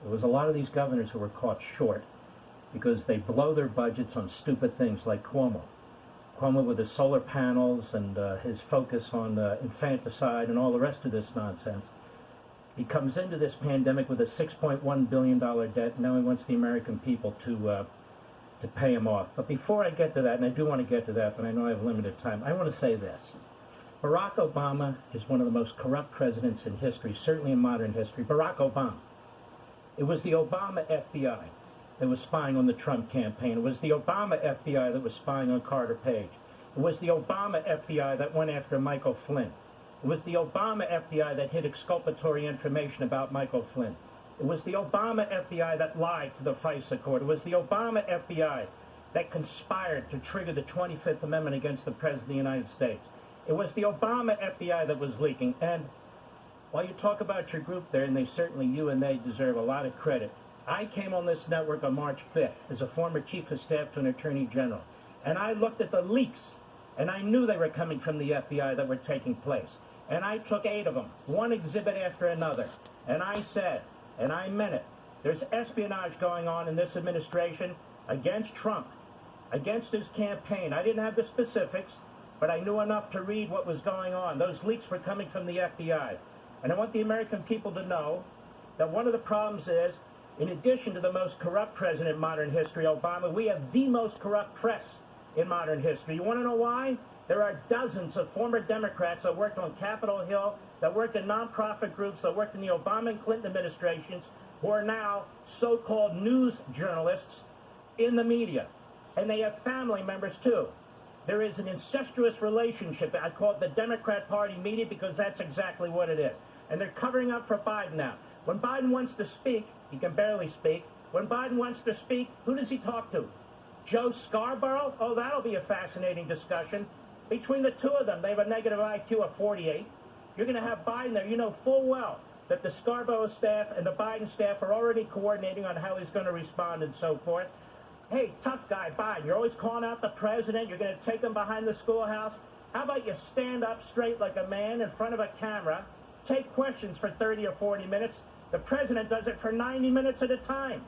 There was a lot of these governors who were caught short because they blow their budgets on stupid things like Cuomo. Cuomo with his solar panels and his focus on infanticide and all the rest of this nonsense. He comes into this pandemic with a $6.1 billion debt, and now he wants the American people to pay him off. But before I get to that, and I do want to get to that, but I know I have limited time, I want to say this. Barack Obama is one of the most corrupt presidents in history, certainly in modern history. Barack Obama. It was the Obama FBI that was spying on the Trump campaign. It was the Obama FBI that was spying on Carter Page. It was the Obama FBI that went after Michael Flynn. It was the Obama FBI that hid exculpatory information about Michael Flynn. It was the Obama FBI that lied to the FISA court. It was the Obama FBI that conspired to trigger the 25th Amendment against the President of the United States. It was the Obama FBI that was leaking. And while you talk about your group there, and they certainly, you and they deserve a lot of credit, I came on this network on March 5th as a former chief of staff to an attorney general. And I looked at the leaks, and I knew they were coming from the FBI that were taking place. And I took 8 of them, one exhibit after another. And I said, and I meant it, there's espionage going on in this administration against Trump, against his campaign. I didn't have the specifics, but I knew enough to read what was going on. Those leaks were coming from the FBI. And I want the American people to know that one of the problems is, in addition to the most corrupt president in modern history, Obama, we have the most corrupt press in modern history. You want to know why? There are dozens of former Democrats that worked on Capitol Hill, that worked in nonprofit groups, that worked in the Obama and Clinton administrations, who are now so-called news journalists in the media. And they have family members, too. There is an incestuous relationship. I call it the Democrat Party media because that's exactly what it is. And they're covering up for Biden now. When Biden wants to speak, he can barely speak. When Biden wants to speak, who does he talk to? Joe Scarborough? Oh, that'll be a fascinating discussion. Between the two of them, they have a negative IQ of 48. You're going to have Biden there. You know full well that the Scarborough staff and the Biden staff are already coordinating on how he's going to respond and so forth. Hey, tough guy, Biden, you're always calling out the president. You're going to take him behind the schoolhouse. How about you stand up straight like a man in front of a camera, take questions for 30 or 40 minutes. The president does it for 90 minutes at a time.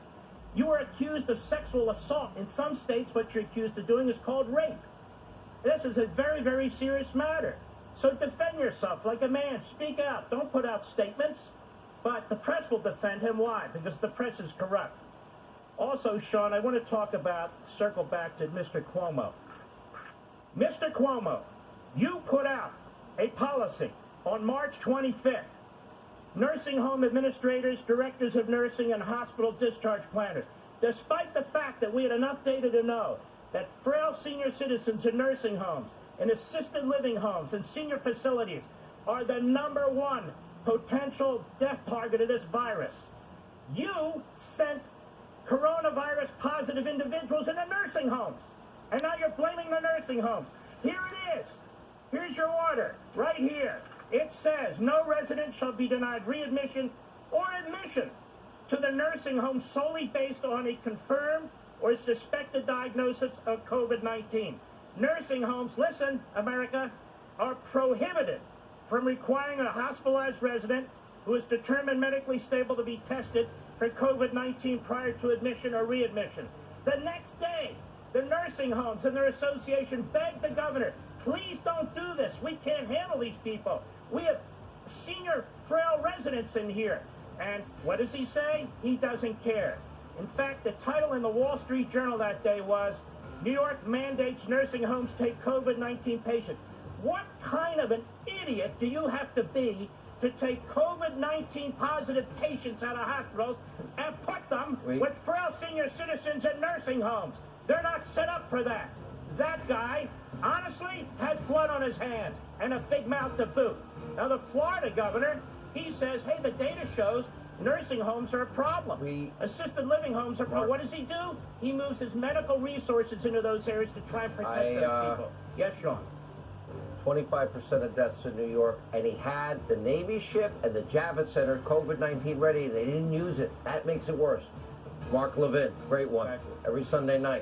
You are accused of sexual assault. In some states, what you're accused of doing is called rape. This is a very, very serious matter. So defend yourself like a man. Speak out. Don't put out statements. But the press will defend him. Why? Because the press is corrupt. Also, Sean, I want to circle back to Mr. Cuomo. Mr. Cuomo, you put out a policy on March 25th. Nursing home administrators, directors of nursing, and hospital discharge planners, despite the fact that we had enough data to know that frail senior citizens in nursing homes and assisted living homes and senior facilities are the #1 potential death target of this virus. You sent coronavirus positive individuals into nursing homes. And now you're blaming the nursing homes. Here it is. Here's your order, right here. It says no resident shall be denied readmission or admission to the nursing home solely based on a confirmed or suspected diagnosis of COVID-19. Nursing homes, listen, America, are prohibited from requiring a hospitalized resident who is determined medically stable to be tested for COVID-19 prior to admission or readmission. The next day, the nursing homes and their association begged the governor, please don't do this. We can't handle these people. We have senior, frail residents in here. And what does he say? He doesn't care. In fact, the title in the Wall Street Journal that day was, New York mandates nursing homes take COVID-19 patients. What kind of an idiot do you have to be to take COVID-19 positive patients out of hospitals and put them with frail senior citizens in nursing homes? They're not set up for that. That guy, honestly, has blood on his hands and a big mouth to boot. Now, the Florida governor, he says, hey, the data shows nursing homes are a problem. Assisted living homes are a problem. What does he do? He moves his medical resources into those areas to try and protect those people. Yes, Sean. 25% of deaths in New York, and he had the Navy ship and the Javits Center COVID-19 ready, and they didn't use it. That makes it worse. Mark Levin, great one, every Sunday night.